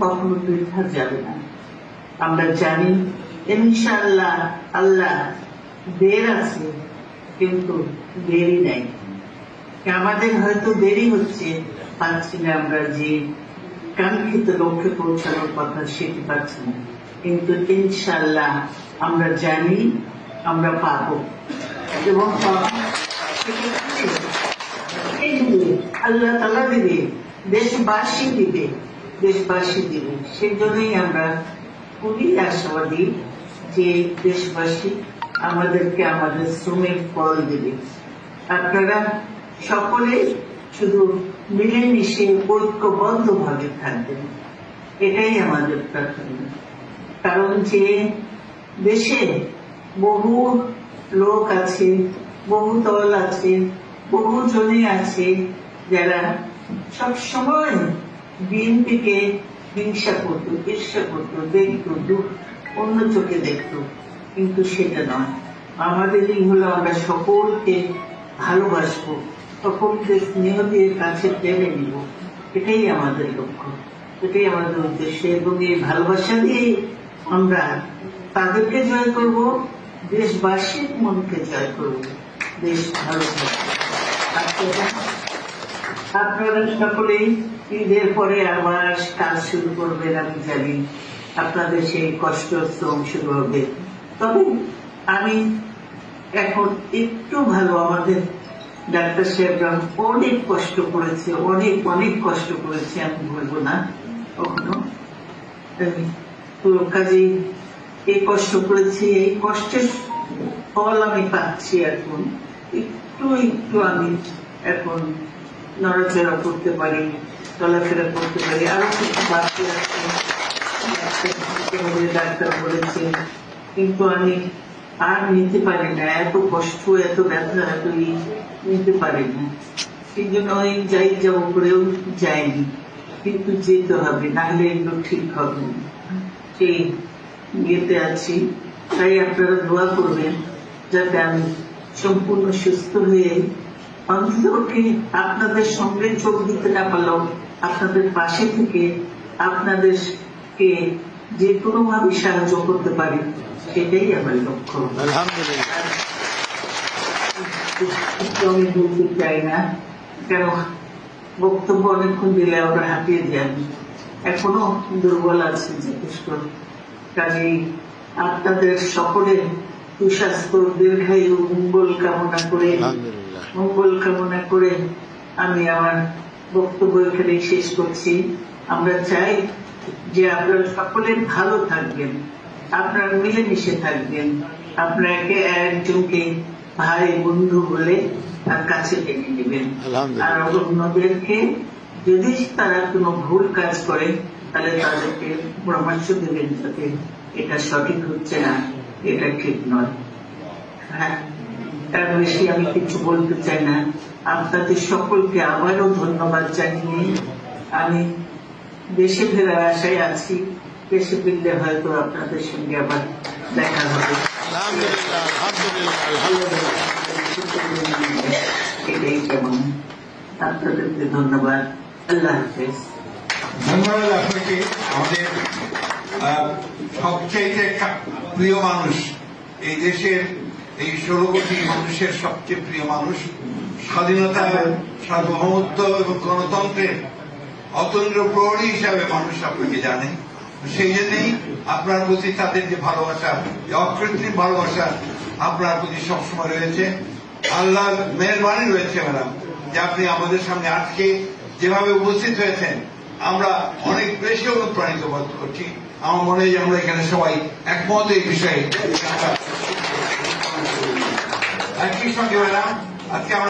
কখনো বৃথা যাবে না। আমরা জানি ইনশাআল্লাহ আল্লাহ দের আছে, কিন্তু দেরি নাই। আমাদের হয়তো দেরি হচ্ছে, পাচ্ছি না আমরা যে কাঙ্ক্ষিত লক্ষ্যে পৌঁছানোর কথা সেটি পাচ্ছি না, কিন্তু ইনশাআল্লাহ আমরা জানি আমরা পাবো এবং আল্লাহ তাআলা দিবে, দেশবাসী দিবে, দেশবাসী দিবে। সেই জন্যই আমরা খুবই আশাবাদী যে দেশবাসী আমাদেরকে আমাদের শ্রমের ফল দেবে। আপনারা সকলে শুধু মিলেমিশে ঐক্যবদ্ধ ভাবে থাকবেন, এটাই আমাদের প্রার্থনা। কারণ যে দেশে বহু লোক আছে, বহু দল আছে, বহু জনে আছে যারা সবসময় বিএনপিকে হিংসা করতো, ঈর্ষা করতো, দেখতো, অন্য চোখে দেখতো, কিন্তু সেটা নয়। আমাদেরই হলো আমরা সকলকে ভালোবাসবো, সকলকে স্নেহ দিয়ে কাছে টেনে নিব, এটাই আমাদের লক্ষ্য, এটাই আমাদের উদ্দেশ্য। এবং এই ভালোবাসা দিয়েই আমরা তাদেরকে জয় করব, দেশবাসীর মনকে জয় করব, দেশ ভালো থাকবে। আপনারা সকলেই ঈদের পরে আবার কাজ শুরু করবেন, আমি জানি আপনাদের সেই কষ্ট শ্রম শুরু হবে। তবে আমি এখন একটু ভালো, আমাদের ডাক্তার সাহেবরা অনেক কষ্ট করেছে, অনেক অনেক কষ্ট করেছে, আমি বলবো না কখনো। তো কাজেই এই কষ্ট করেছি, এই কষ্টের ফল আমি পাচ্ছি। এখন একটু একটু আমি এখন নড়াচড়া করতে পারি, চলাফেরা করতে পারি, আরো কিছু বাকি আছে ডাক্তার বলেছে, কিন্তু আমি আর নিতে পারি না, এত কষ্ট, এত ব্যথা, এত নিতে পারি না। সেই জন্য ওই যাই যাবো করেও যায়নি, কিন্তু যেতে হবে, নাহলে এগুলো ঠিক হবে না, সেই ইয়েতে আছি। তাই আপনারা দোয়া করবেন যাতে আমি সম্পূর্ণ সুস্থ হয়ে অন্ততপক্ষে আপনাদের সঙ্গে যোগ দিতে না পারলেও আপনাদের পাশে থেকে আপনাদেরকে যে কোনো ভাবে সাহায্য করতে পারি, সেটাই আমার লক্ষ্য। আমি বলতে চাই না, কেন বক্তব্য অনেকক্ষণ দিলে ওরা হাঁপিয়ে দেন, এখনো দুর্বল আছে যথেষ্ট। কাজেই আপনাদের সকলের সুস্বাস্থ্য, দীর্ঘায়ু, মঙ্গল কামনা করে আমি আমার বক্তব্য এখানে শেষ করছি। আমরা চাই যে আপনারা সকলে ভালো থাকবেন, আপনারা মিলেমিশে থাকবেন, আপনারা একে একজনকে ভাই বন্ধু বলে তার কাছে টেনে নেবেন। আর অন্যদেরকে যদি তারা কোনো ভুল কাজ করে তাহলে তাদেরকে পরামর্শ দেবেন, যাতে এটা সঠিক হচ্ছে না, এটা ঠিক নয়। হ্যাঁ, তার বেশি আমি কিছু বলতে চাই না। আপনাদের সকলকে আবারও ধন্যবাদ জানিয়ে আমি দেশে ফেরার আশায় আছি। দেশে ফিরলে হয়তো আপনাদের সঙ্গে আবার দেখা হবে। এটাই কেমন, আপনাদেরকে ধন্যবাদ। আল্লাহ হাফেজ। ধন্যবাদ আপনাকে। আমাদের সবচেয়ে প্রিয় মানুষ, এই দেশের এই 16 কোটি মানুষের সবচেয়ে প্রিয় মানুষ, স্বাধীনতা, সার্বভৌমত্ব এবং গণতন্ত্রের অতন্দ্র প্রহরী হিসাবে মানুষ আপনাকে জানে। সেই জন্যই আপনার প্রতি তাদের যে ভালোবাসা, অকৃত্রিম ভালোবাসা আপনার প্রতি সবসময় রয়েছে। আল্লাহর মেহরবানি রয়েছে ম্যাডাম, যে আপনি আমাদের সামনে আজকে যেভাবে উপস্থিত হয়েছেন, আমরা অনেক বেশি অনুপ্রাণিত বোধ করছি। আমার মনে হয় যে আমরা এখানে সবাই একমত এই বিষয়ে। একই সঙ্গে ম্যাডাম, আজকে আমরা